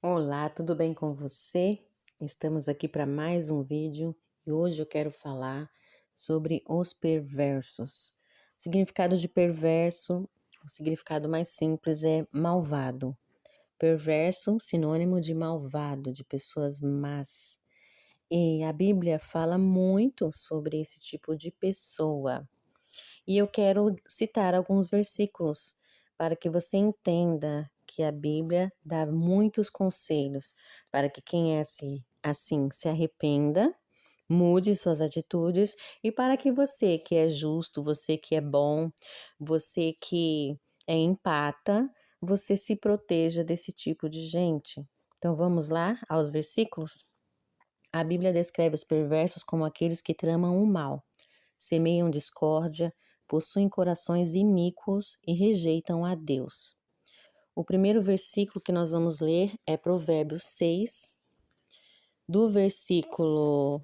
Olá, tudo bem com você? Estamos aqui para mais um vídeo e hoje eu quero falar sobre os perversos. O significado de perverso, o significado mais simples é malvado. Perverso, sinônimo de malvado, de pessoas más. E a Bíblia fala muito sobre esse tipo de pessoa. E eu quero citar alguns versículos para que você entenda que a Bíblia dá muitos conselhos para que quem é assim se arrependa, mude suas atitudes e para que você que é justo, você que é bom, você que é empata, você se proteja desse tipo de gente. Então vamos lá aos versículos? A Bíblia descreve os perversos como aqueles que tramam o mal, semeiam discórdia, possuem corações iníquos e rejeitam a Deus. O primeiro versículo que nós vamos ler é Provérbios 6, do versículo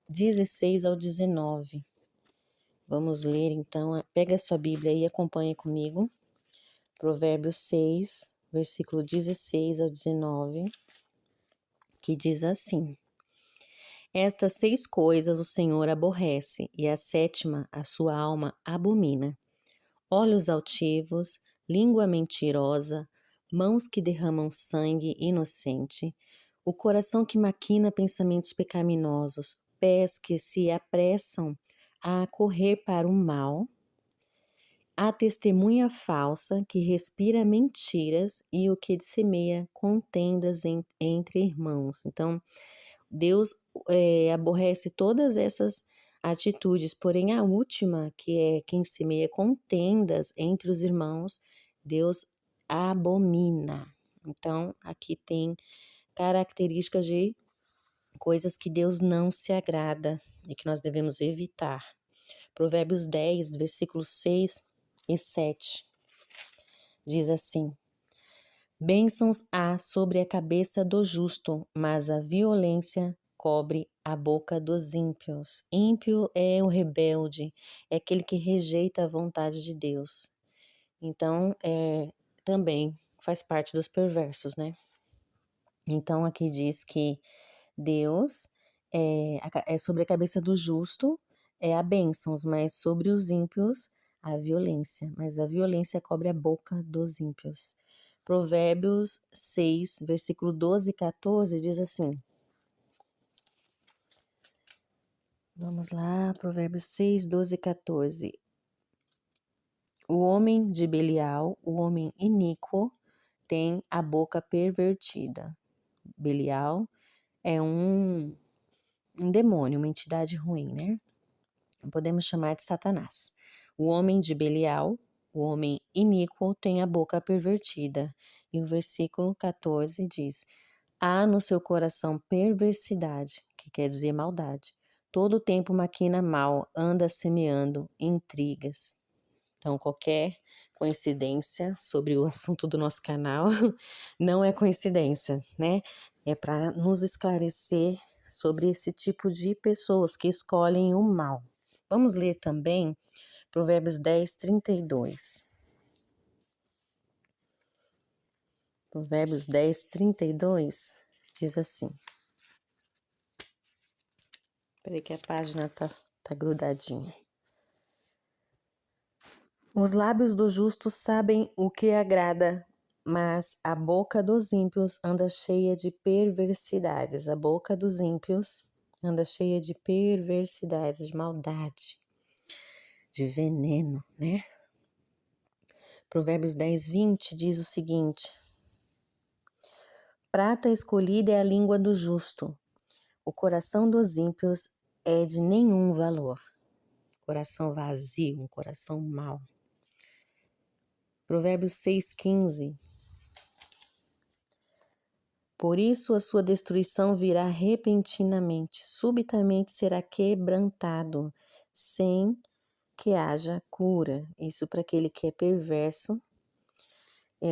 16 ao 19. Vamos ler então, pega a sua Bíblia e acompanha comigo. Provérbios 6, versículo 16 ao 19, que diz assim: Estas 6 coisas o Senhor aborrece, e a sétima a sua alma abomina: olhos altivos, língua mentirosa, mãos que derramam sangue inocente, o coração que maquina pensamentos pecaminosos, pés que se apressam a correr para o mal, a testemunha falsa que respira mentiras e o que semeia contendas entre irmãos. Então, Deus aborrece todas essas atitudes, porém a última, que é quem semeia contendas entre os irmãos, Deus abomina. Então, aqui tem características de coisas que Deus não se agrada e que nós devemos evitar. Provérbios 10, versículos 6 e 7, diz assim: Bênçãos há sobre a cabeça do justo, mas a violência cobre a boca dos ímpios. Ímpio é o rebelde, é aquele que rejeita a vontade de Deus. Então, também faz parte dos perversos, né? Então, aqui diz que Deus é sobre a cabeça do justo é a bênçãos, mas sobre os ímpios a violência. Mas a violência cobre a boca dos ímpios. Provérbios 6, versículo 12 e 14 diz assim. Vamos lá, Provérbios 6, 12 e 14. O homem de Belial, o homem iníquo, tem a boca pervertida. Belial é um demônio, uma entidade ruim, né? Podemos chamar de Satanás. O homem de Belial, o homem iníquo, tem a boca pervertida. E o versículo 14 diz: há no seu coração perversidade, que quer dizer maldade. Todo o tempo maquina mal, anda semeando intrigas. Então, qualquer coincidência sobre o assunto do nosso canal não é coincidência, né? É para nos esclarecer sobre esse tipo de pessoas que escolhem o mal. Vamos ler também Provérbios 10, 32. Provérbios 10, 32 diz assim. Espera aí que a página tá grudadinha. Os lábios do justo sabem o que agrada, mas a boca dos ímpios anda cheia de perversidades. A boca dos ímpios anda cheia de perversidades, de maldade, de veneno, né? Provérbios 10, 20 diz o seguinte: prata escolhida é a língua do justo, o coração dos ímpios é de nenhum valor. Coração vazio, um coração mau. Provérbios 6,15. Por isso a sua destruição virá repentinamente, subitamente será quebrantado, sem que haja cura. Isso para aquele que é perverso.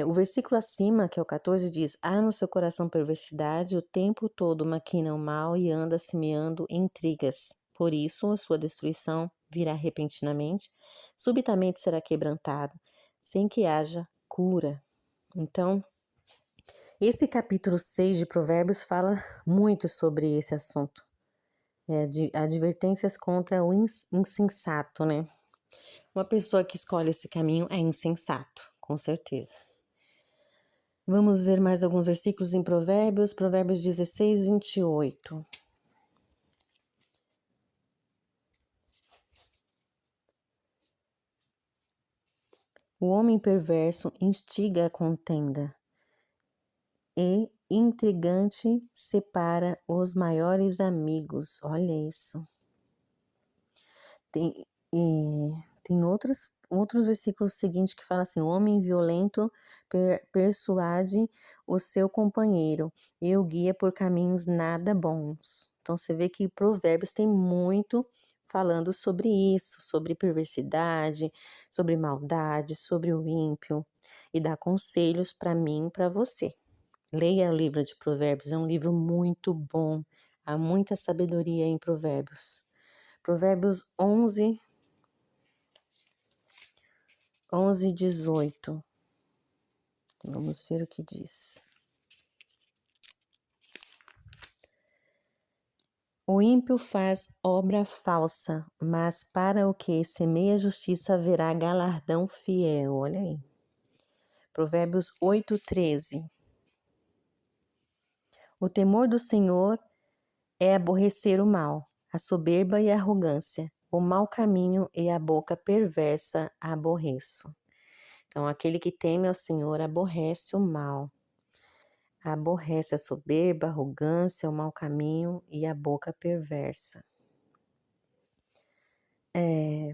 O versículo acima, que é o 14, diz: há no seu coração perversidade, o tempo todo maquina o mal e anda semeando intrigas. Por isso a sua destruição virá repentinamente, subitamente será quebrantado, sem que haja cura. Então, Esse capítulo 6 de Provérbios fala muito sobre esse assunto. De advertências contra o insensato, né? Uma pessoa que escolhe esse caminho é insensato, com certeza. Vamos ver mais alguns versículos em Provérbios. Provérbios 16, 28. O homem perverso instiga a contenda e intrigante separa os maiores amigos. Olha isso. Tem outros versículos seguintes que falam assim: o homem violento persuade o seu companheiro e o guia por caminhos nada bons. Então você vê que Provérbios tem muito falando sobre isso, sobre perversidade, sobre maldade, sobre o ímpio, e dá conselhos para mim e para você. Leia o livro de Provérbios, é um livro muito bom, há muita sabedoria em Provérbios. Provérbios 11, 18. Vamos ver o que diz. O ímpio faz obra falsa, mas para o que semeia justiça haverá galardão fiel. Olha aí. Provérbios 8, 13. O temor do Senhor é aborrecer o mal, a soberba e a arrogância, o mau caminho e a boca perversa aborreço. Então, aquele que teme ao Senhor aborrece o mal. Aborrece a soberba, a arrogância, o mau caminho e a boca perversa.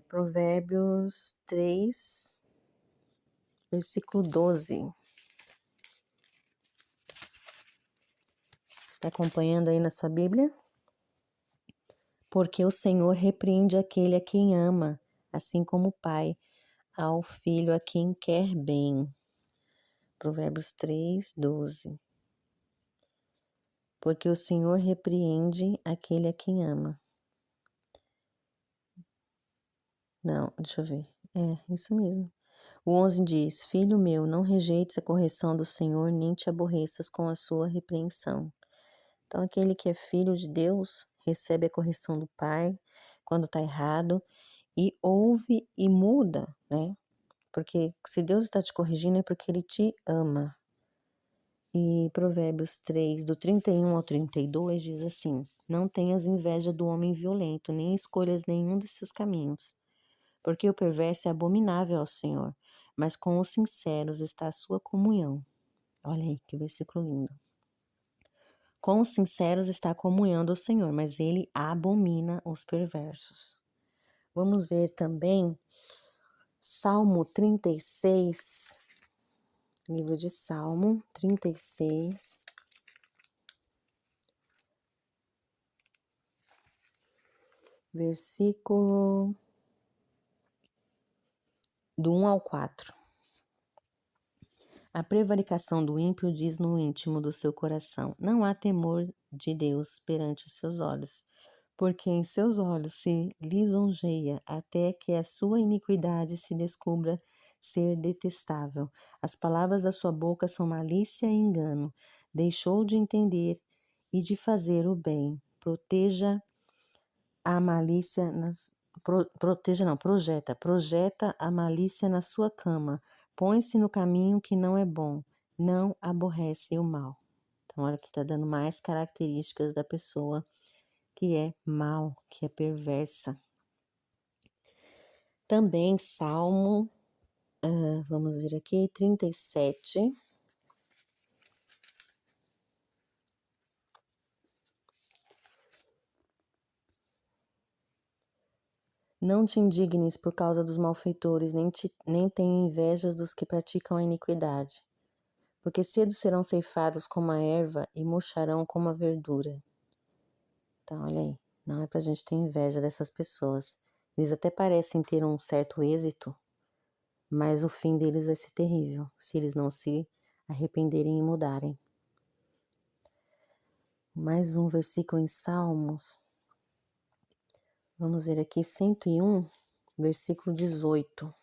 Provérbios 3, versículo 12. Está acompanhando aí na sua Bíblia? Porque o Senhor repreende aquele a quem ama, assim como o pai ao filho a quem quer bem. Provérbios 3, 12. Porque o Senhor repreende aquele a quem ama. Não, deixa eu ver. Isso mesmo. O 11 diz: Filho meu, não rejeites a correção do Senhor, nem te aborreças com a sua repreensão. Então, aquele que é filho de Deus recebe a correção do Pai quando está errado e ouve e muda, né? Porque se Deus está te corrigindo é porque Ele te ama. E Provérbios 3, do 31 ao 32, diz assim: Não tenhas inveja do homem violento, nem escolhas nenhum de seus caminhos, porque o perverso é abominável ao Senhor, mas com os sinceros está a sua comunhão. Olha aí, que versículo lindo. Com os sinceros está a comunhão do Senhor, mas ele abomina os perversos. Vamos ver também Salmo 36, livro de Salmo 36, versículo do 1 ao 4. A prevaricação do ímpio diz no íntimo do seu coração: não há temor de Deus perante os seus olhos, porque em seus olhos se lisonjeia até que a sua iniquidade se descubra ser detestável. As palavras da sua boca são malícia e engano. Deixou de entender e de fazer o bem. Proteja a malícia projeta a malícia na sua cama. Põe-se no caminho que não é bom, não aborrece o mal. Então, olha que está dando mais características da pessoa que é mal, que é perversa. Também Salmo, vamos ver aqui, 37. Não te indignes por causa dos malfeitores, nem tenha invejas dos que praticam a iniquidade, porque cedo serão ceifados como a erva e murcharão como a verdura. Então, olha aí, não é pra gente ter inveja dessas pessoas. Eles até parecem ter um certo êxito, mas o fim deles vai ser terrível, se eles não se arrependerem e mudarem. Mais um versículo em Salmos. Vamos ver aqui, 101, versículo 18.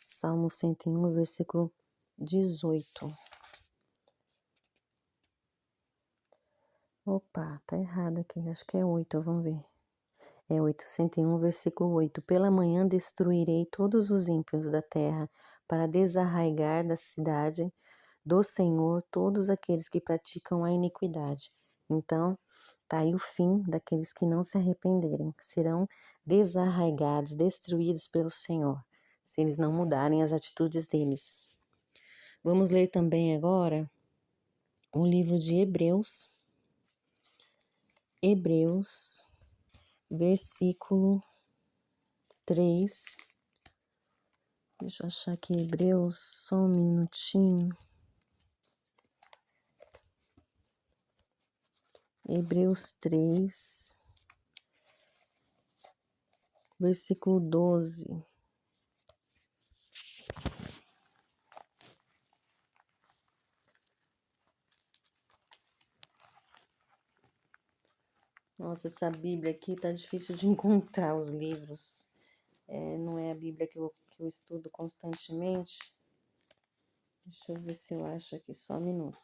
Salmo 101, versículo 18. Opa, tá errado aqui, acho que é 8, vamos ver. É 8, 101, versículo 8. Pela manhã destruirei todos os ímpios da terra, para desarraigar da cidade do Senhor todos aqueles que praticam a iniquidade. Então, tá aí o fim daqueles que não se arrependerem, serão desarraigados, destruídos pelo Senhor, se eles não mudarem as atitudes deles. Vamos ler também agora o livro de Hebreus, versículo 3. Deixa eu achar aqui Hebreus, só um minutinho. Hebreus 3, versículo 12. Nossa, essa Bíblia aqui tá difícil de encontrar os livros. Não é a Bíblia que eu estudo constantemente. Deixa eu ver se eu acho aqui, só um minuto.